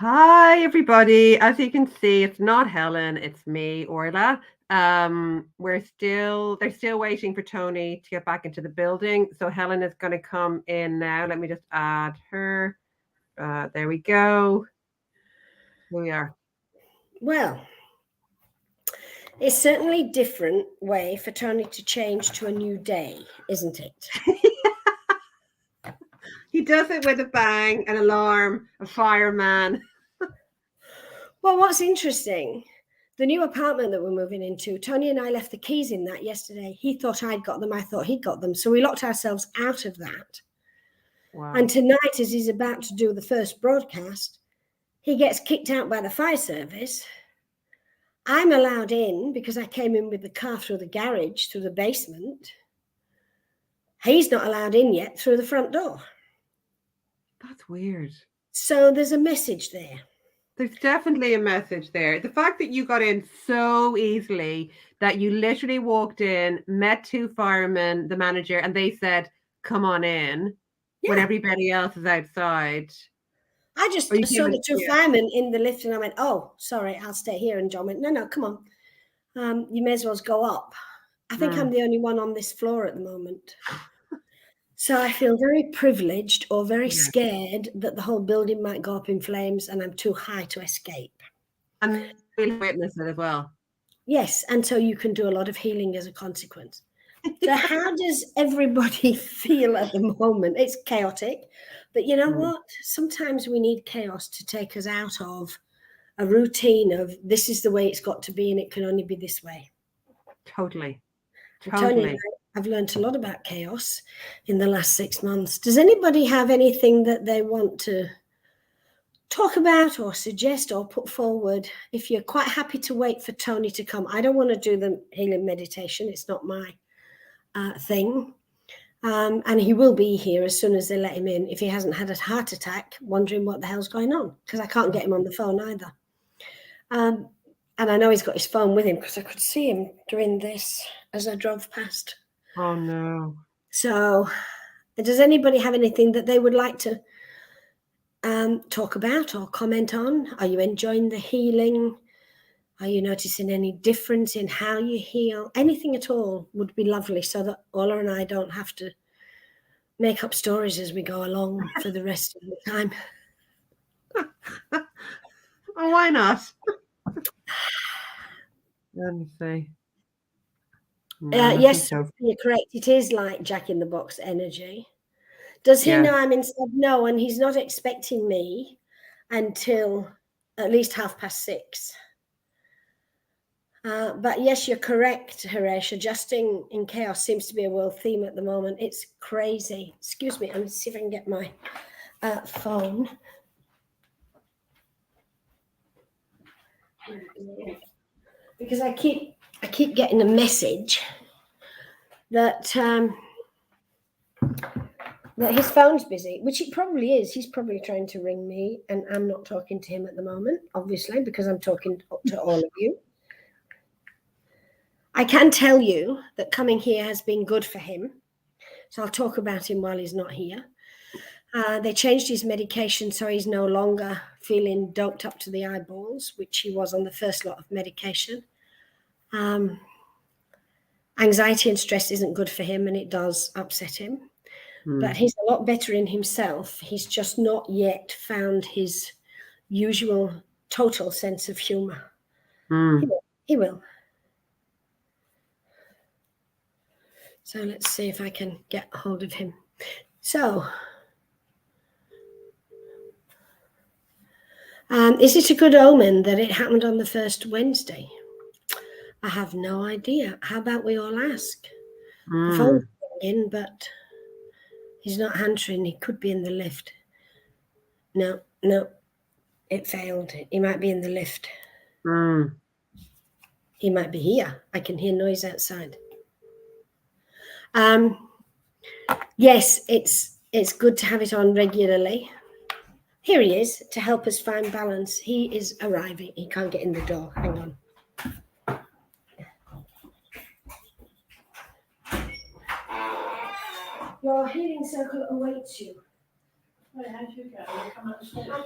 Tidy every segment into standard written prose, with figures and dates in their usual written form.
Hi, everybody. As you can see, it's not Helen, it's me, Orla. They're still waiting for Tony to get back into the building. So Helen is going to come in now. Let me just add her. There we go. Here we are. Well, it's certainly a different way for Tony to change to a new day, isn't it? He does it with a bang, an alarm, a fireman. Well, what's interesting, the new apartment that we're moving into, Tony and I left the keys in that yesterday. He thought I'd got them, I thought he'd got them. So we locked ourselves out of that. Wow. And tonight, as he's about to do the first broadcast, he gets kicked out by the fire service. I'm allowed in because I came in with the car through the garage, through the basement. He's not allowed in yet through the front door. That's weird. So there's a message there. There's definitely a message there. The fact that you got in so easily, that you literally walked in, met two firemen, the manager, and they said, "Come on in," when Yeah. everybody else is outside. I just saw the two firemen in the lift and I went, "Oh, sorry, I'll stay here." And John went, No, come on. You may as well go up. I think I'm the only one on this floor at the moment. So I feel very privileged or very scared that the whole building might go up in flames and I'm too high to escape. And we'll witness it as well. Yes, and so you can do a lot of healing as a consequence. So how does everybody feel at the moment? It's chaotic, but you know what? Sometimes we need chaos to take us out of a routine of this is the way it's got to be and it can only be this way. Totally. Tony and I've learned a lot about chaos in the last 6 months. Does anybody have anything that they want to talk about or suggest or put forward? If you're quite happy to wait for Tony to come, I don't want to do the healing meditation. It's not my thing. And he will be here as soon as they let him in if he hasn't had a heart attack, wondering what the hell's going on, because I can't get him on the phone either. And I know he's got his phone with him because I could see him doing this as I drove past. Oh, no. So does anybody have anything that they would like to talk about or comment on? Are you enjoying the healing? Are you noticing any difference in how you heal? Anything at all would be lovely so that Ola and I don't have to make up stories as we go along for the rest of the time. Oh, why not? Let me see. Yes, you're correct. It is like Jack in the Box energy. Does he know I'm inside? No, and he's not expecting me until at least 6:30. But yes, you're correct, Haresh. Adjusting in chaos seems to be a world theme at the moment. It's crazy. Excuse me. I'm going to see if I can get my phone. Because I keep getting a message that that his phone's busy, which it probably is. He's probably trying to ring me, and I'm not talking to him at the moment, obviously, because I'm talking to all of you. I can tell you that coming here has been good for him. So I'll talk about him while he's not here. They changed his medication, so he's no longer feeling doped up to the eyeballs, which he was on the first lot of medication. Anxiety and stress isn't good for him, and it does upset him. But he's a lot better in himself. He's just not yet found his usual total sense of humor. He will. So let's see if I can get hold of him. So, is it a good omen that it happened on the first Wednesday? I have no idea. How about we all ask? The phone's ringing, but he's not answering. He could be in the lift. No, it failed. He might be in the lift. He might be here. I can hear noise outside. Yes, it's good to have it on regularly. Here he is to help us find balance. He is arriving. He can't get in the door. Hang on. Your healing circle awaits you. Okay, now I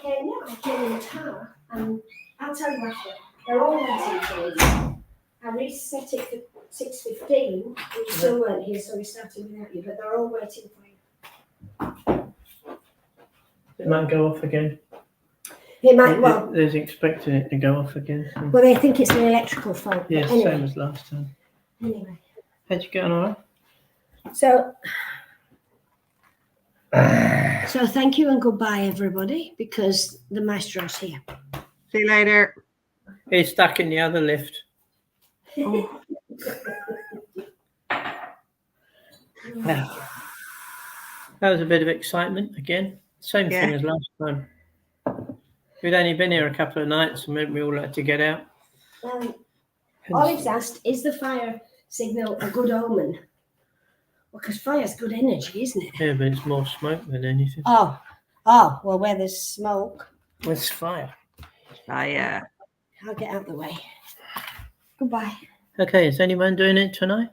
came in the car, and I'll tell you after. They're all waiting for you. I reset it for 6:15. You still weren't here, so we started without you, but they're all waiting for you. It might go off again. It might, well, They're expecting it to go off again. So. Well, they think it's an electrical fault. Yeah, Anyway. same as last time. Anyway. How'd you get on all right? So thank you and goodbye, everybody, because the maestro's here. See you later. He's stuck in the other lift. Oh. Yeah. That was a bit of excitement again. Same Yeah. thing as last time. We'd only been here a couple of nights and we all had to get out. Olive's asked, is the fire signal a good omen? Well, because fire's good energy, isn't it? Yeah, but it's more smoke than anything. Oh, well, where there's smoke. It's fire. Yeah. I'll get out the way. Goodbye. Okay, is anyone doing it tonight?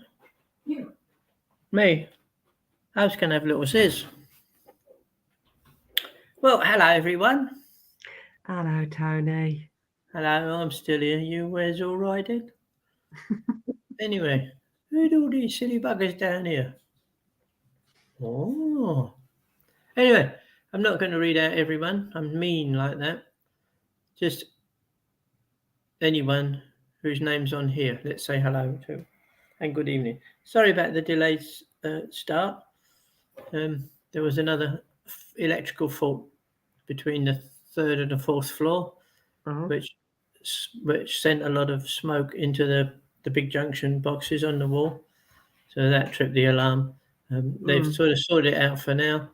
You. Me? I was going to have little sis. Well, hello, everyone. Hello, Tony. Hello, I'm still here. You where's all right then? Anyway, who'd all these silly buggers down here? Oh. Anyway, I'm not going to read out everyone. I'm mean like that. Just anyone whose name's on here. Let's say hello to and good evening. Sorry about the delayed start. There was another electrical fault between the third and the fourth floor, which sent a lot of smoke into the big junction boxes on the wall. So that tripped the alarm. They've sort of sorted it out for now.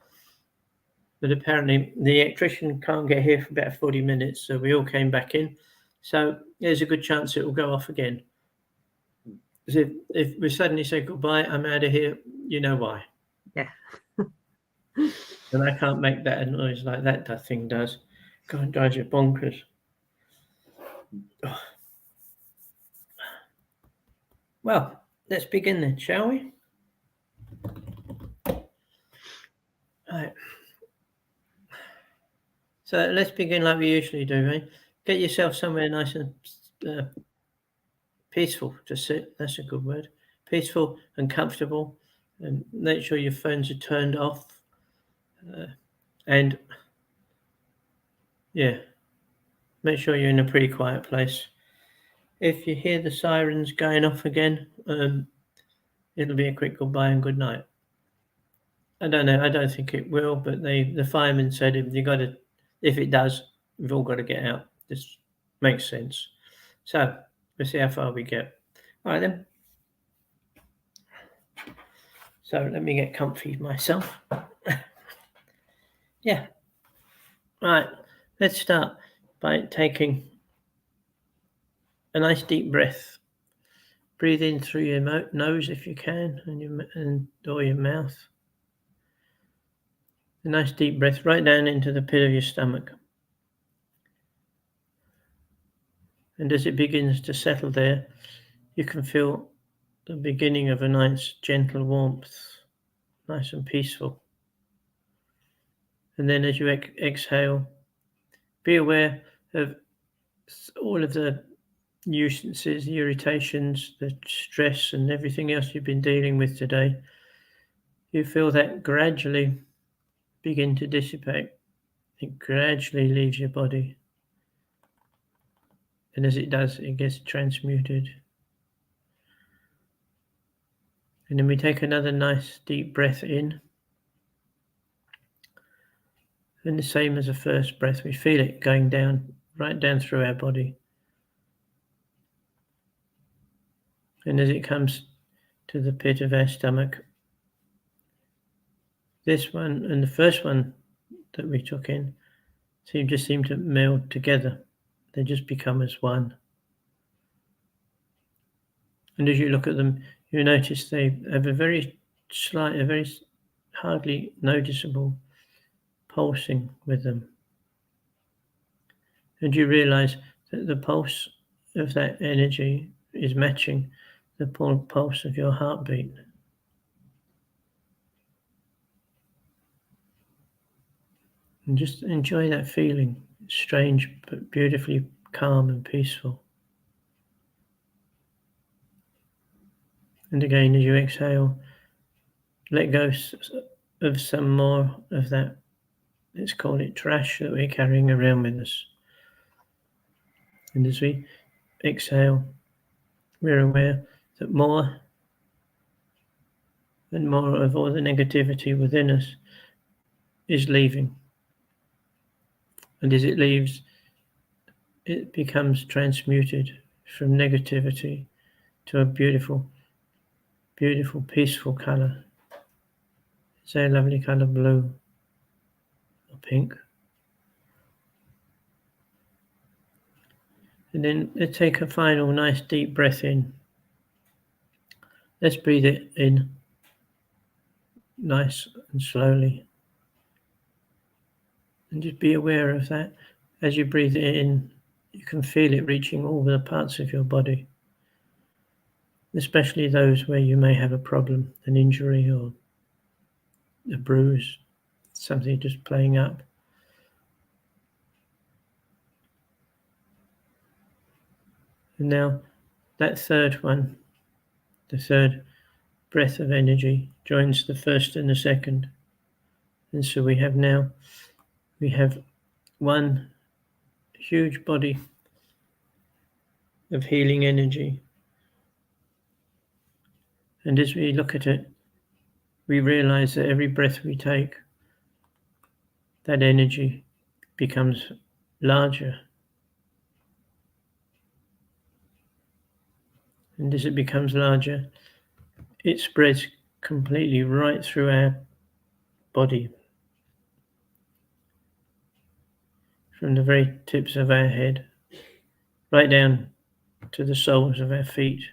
But apparently the electrician can't get here for about 40 minutes, so we all came back in. So there's a good chance it will go off again. If we suddenly say goodbye, I'm out of here, you know why. Yeah. And I can't make that noise like that thing does. God, drives you bonkers. Oh. Well, let's begin then, shall we? All right. So let's begin like we usually do, right? Get yourself somewhere nice and peaceful to sit. That's a good word. Peaceful and comfortable. And make sure your phones are turned off. And yeah, make sure you're in a pretty quiet place. If you hear the sirens going off again, it'll be a quick goodbye and good night. I don't know. I don't think it will, but the fireman said if it does, we've all got to get out. This makes sense. So we'll see how far we get. All right then. So let me get comfy myself. Yeah. All right. Let's start by taking a nice deep breath. Breathe in through your nose if you can, or your mouth. A nice deep breath right down into the pit of your stomach. And as it begins to settle there, you can feel the beginning of a nice gentle warmth, nice and peaceful. And then as you exhale, be aware of all of the nuisances, the irritations, the stress and everything else you've been dealing with today. You feel that gradually begin to dissipate. It gradually leaves your body. And as it does, it gets transmuted. And then we take another nice deep breath in. And the same as the first breath, we feel it going down, right down through our body. And as it comes to the pit of our stomach, this one and the first one that we took in just seem to meld together. They just become as one. And as you look at them, you notice they have a very slight, a very hardly noticeable pulsing with them. And you realize that the pulse of that energy is matching the pulse of your heartbeat. And just enjoy that feeling. Strange, but beautifully calm and peaceful. And again, as you exhale, let go of some more of that, let's call it trash, that we're carrying around with us. And as we exhale, we're aware that more and more of all the negativity within us is leaving. And as it leaves, it becomes transmuted from negativity to a beautiful, beautiful, peaceful colour. Say a lovely colour, blue or pink. And then let's take a final nice deep breath in. Let's breathe it in nice and slowly. And just be aware of that. As you breathe it in, you can feel it reaching all the parts of your body, especially those where you may have a problem, an injury or a bruise, something just playing up. And now that third one, the third breath of energy, joins the first and the second. And so we have one huge body of healing energy. And as we look at it, we realize that every breath we take, that energy becomes larger. And as it becomes larger, it spreads completely right through our body, from the very tips of our head, right down to the soles of our feet.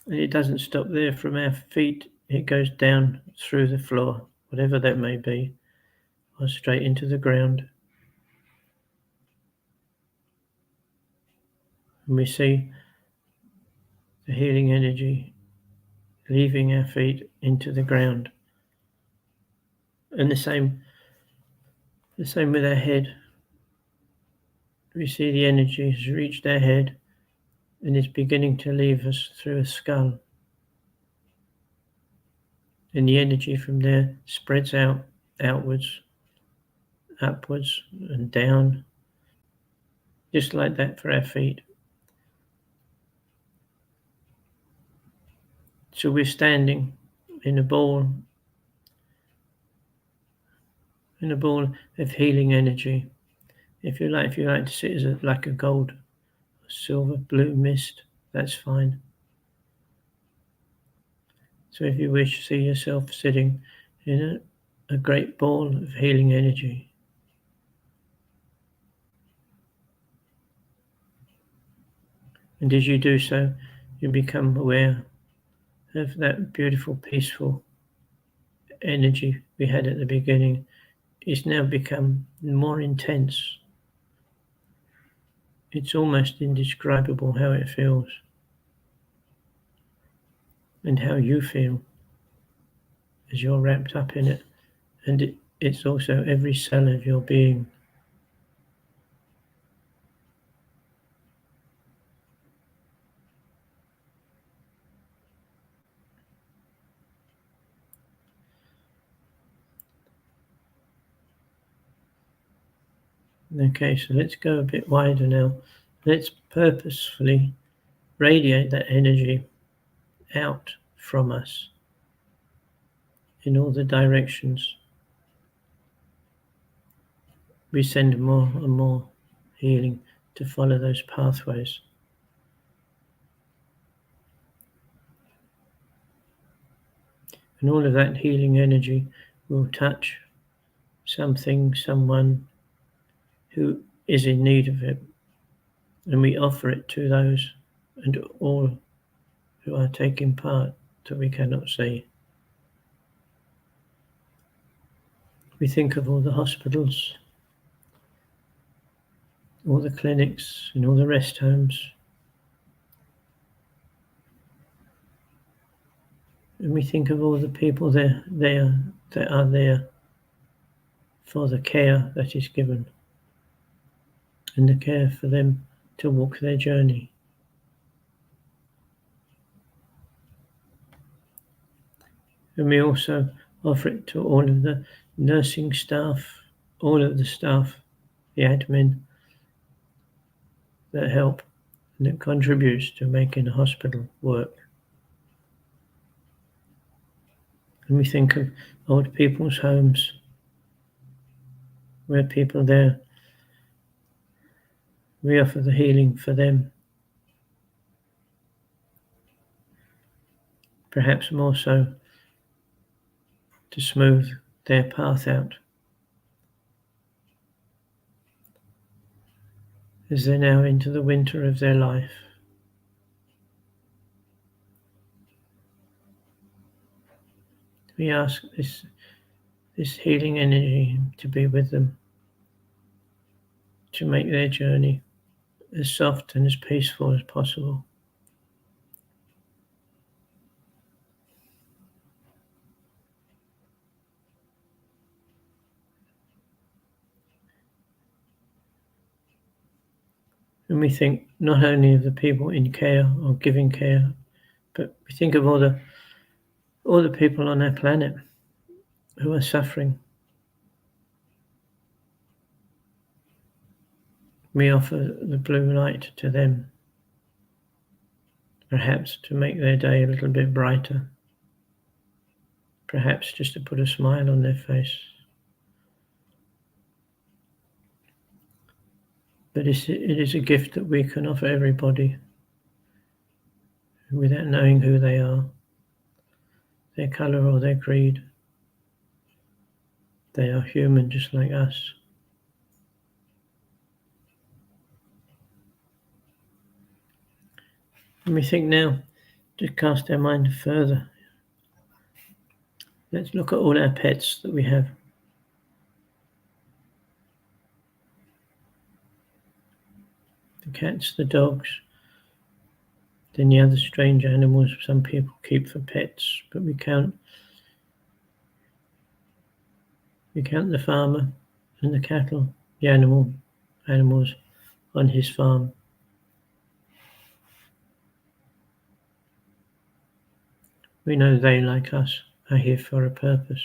And it doesn't stop there. From our feet, it goes down through the floor, whatever that may be, or straight into the ground. And we see the healing energy leaving our feet into the ground. And the same with our head. We see the energy has reached our head and is beginning to leave us through a skull. And the energy from there spreads out, outwards, upwards and down, just like that for our feet. So we're standing in a ball of healing energy. If you like to sit as like a gold, silver, blue mist, that's fine. So if you wish, see yourself sitting in a great ball of healing energy. And as you do so, you become aware of that beautiful, peaceful energy we had at the beginning. It's now become more intense. It's almost indescribable how it feels and how you feel as you're wrapped up in it. And it's also every cell of your being. Okay, so let's go a bit wider now. Let's purposefully radiate that energy out from us in all the directions. We send more and more healing to follow those pathways. And all of that healing energy will touch something, someone who is in need of it. And we offer it to those and all who are taking part that we cannot see. We think of all the hospitals, all the clinics and all the rest homes. And we think of all the people that are there for the care that is given and the care for them to walk their journey. And we also offer it to all of the nursing staff, all of the staff, the admin that help and that contributes to making the hospital work. And we think of old people's homes where people there, we offer the healing for them. Perhaps more so to smooth their path out as they're now into the winter of their life. We ask this healing energy to be with them, to make their journey as soft and as peaceful as possible. And we think not only of the people in care or giving care, but we think of all the people on our planet who are suffering. We offer the blue light to them, perhaps to make their day a little bit brighter, perhaps just to put a smile on their face. But it is a gift that we can offer everybody without knowing who they are, their colour or their creed. They are human just like us. And we think now, to cast our mind further, let's look at all our pets that we have. The cats, the dogs, then the other strange animals some people keep for pets, but we count the farmer and the cattle, the animals on his farm. We know they, like us, are here for a purpose.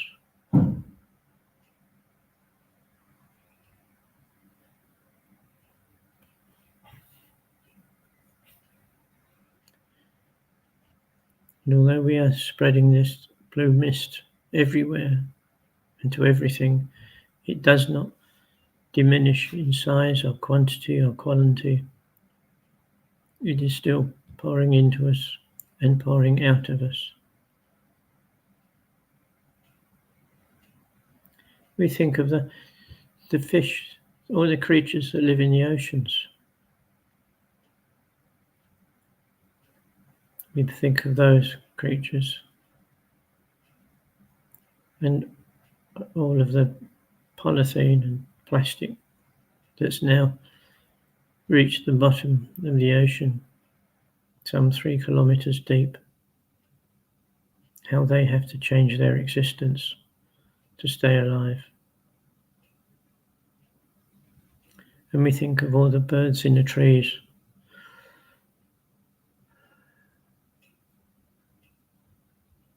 And although we are spreading this blue mist everywhere and to everything, it does not diminish in size or quantity or quality. It is still pouring into us and pouring out of us. We think of the fish, all the creatures that live in the oceans. We think of those creatures and all of the polythene and plastic that's now reached the bottom of the ocean, some 3 kilometers deep. How they have to change their existence to stay alive. And we think of all the birds in the trees.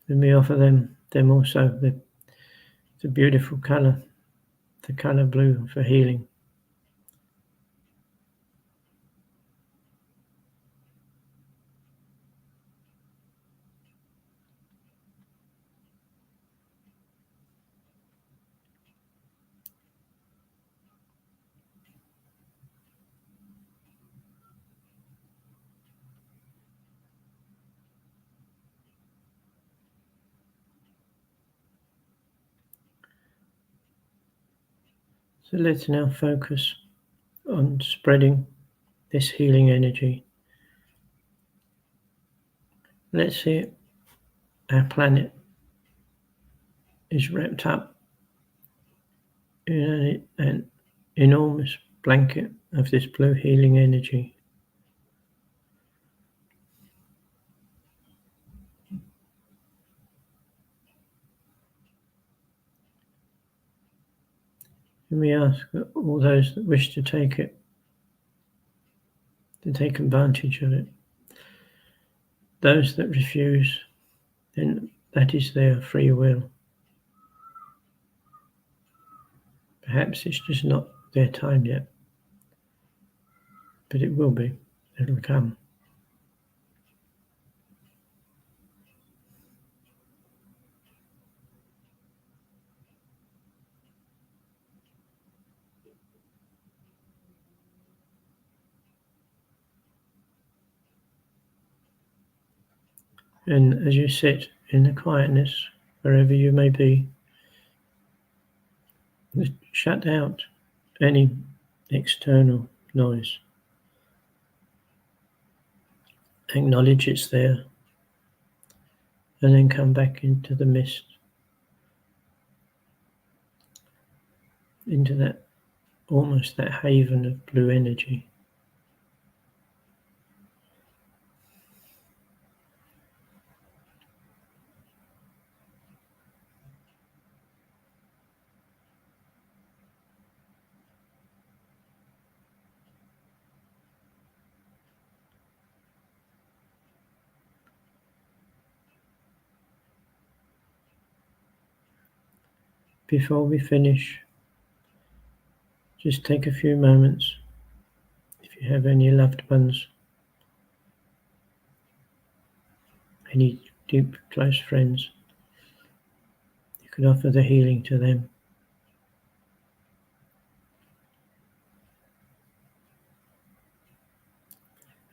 And we offer them also the beautiful colour, the colour blue for healing. So let's now focus on spreading this healing energy. Let's see our planet is wrapped up in an enormous blanket of this blue healing energy. And we ask all those that wish to take it to take advantage of it. Those that refuse, then that is their free will. Perhaps it's just not their time yet, but it will be. It'll come. And as you sit in the quietness, wherever you may be, shut out any external noise. Acknowledge it's there, and then come back into the mist, into that almost that haven of blue energy. Before we finish, just take a few moments. If you have any loved ones, any deep, close friends, you can offer the healing to them.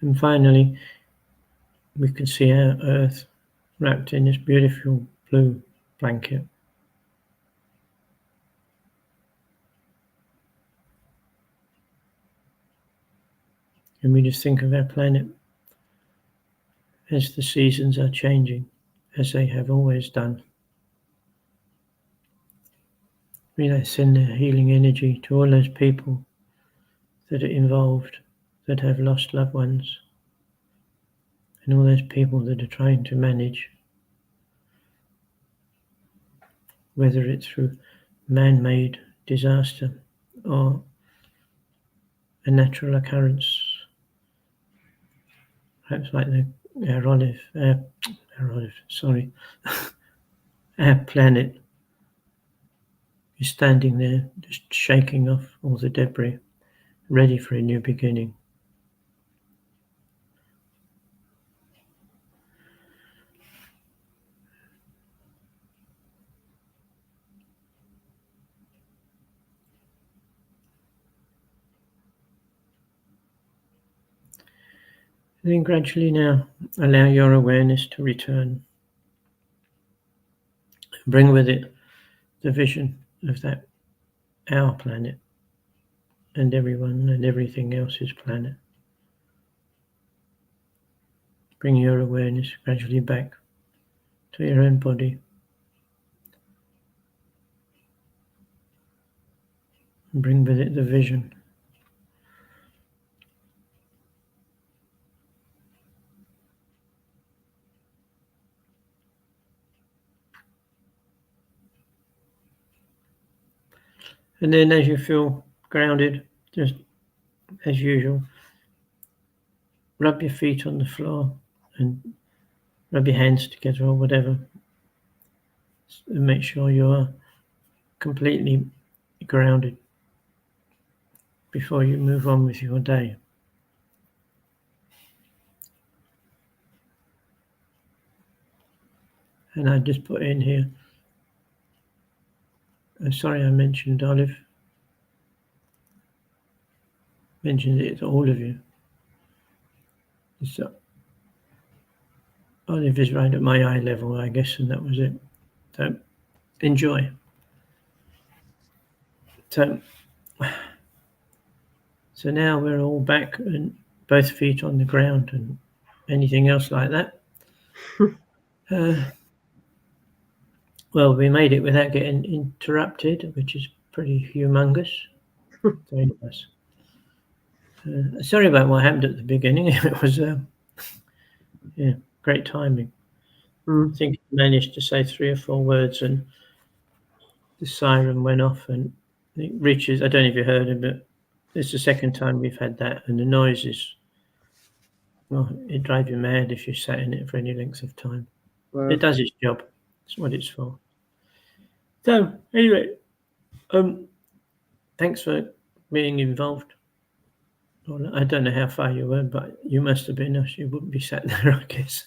And finally, we can see our earth wrapped in this beautiful blue blanket. And we just think of our planet as the seasons are changing, as they have always done. We send the healing energy to all those people that are involved, that have lost loved ones, and all those people that are trying to manage, whether it's through man-made disaster or a natural occurrence, perhaps like our planet is standing there just shaking off all the debris, ready for a new beginning. And then gradually now allow your awareness to return. Bring with it the vision of that, our planet, and everyone and everything else's planet. Bring your awareness gradually back to your own body. And bring with it the vision. And then as you feel grounded, just as usual, rub your feet on the floor and rub your hands together or whatever, and make sure you are completely grounded before you move on with your day. And I just put in here, I'm sorry I mentioned Olive. Mentioned it to all of you. So Olive is right at my eye level, I guess, and that was it. So enjoy. So now we're all back and both feet on the ground and anything else like that. Well, we made it without getting interrupted, which is pretty humongous. Very nice. Sorry about what happened at the beginning. It was, great timing. I think I managed to say 3 or 4 words and the siren went off and think Richards, I don't know if you heard him, but it's the second time we've had that, and the noise is, well, it drives you mad if you sat in it for any length of time. It does its job. It's what it's for. So anyway, thanks for being involved. Well, I don't know how far you were, but you must have been, else you wouldn't be sat there, I guess.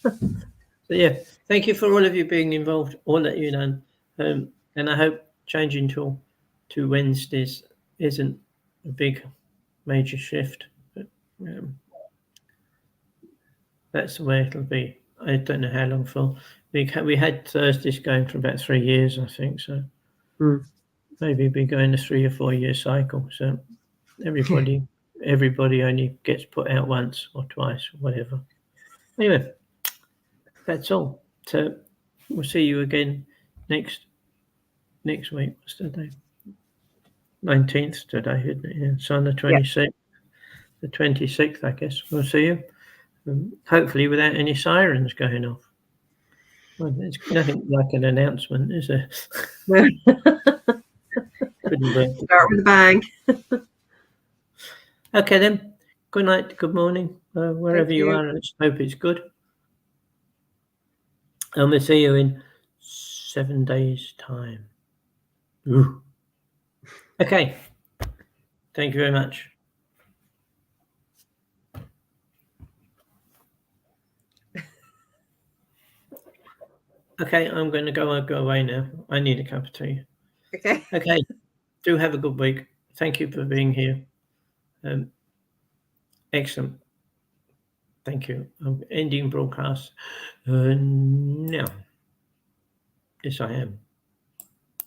So yeah, thank you for all of you being involved, all that you've done, and I hope changing to Wednesdays isn't a big major shift. But, that's the way it'll be. I don't know how long for. We had Thursdays going for about 3 years, I think. So maybe we're going a 3 or 4 year cycle. So everybody only gets put out once or twice, or whatever. Anyway, that's all. So we'll see you again next week. What's the day? 19th today, isn't it? Yeah. So on the 26th, the 26th, I guess we'll see you. Hopefully without any sirens going off. Well, there's nothing like an announcement, is there? Start with a bang. Okay then. Good night, good morning, wherever you are. Let's hope it's good. And we'll see you in 7 days' time. Ooh. Okay. Thank you very much. Okay, I'm going to go away now. I need a cup of tea. Okay. Do have a good week. Thank you for being here. Excellent. Thank you. I'm ending broadcast now. Yes, I am.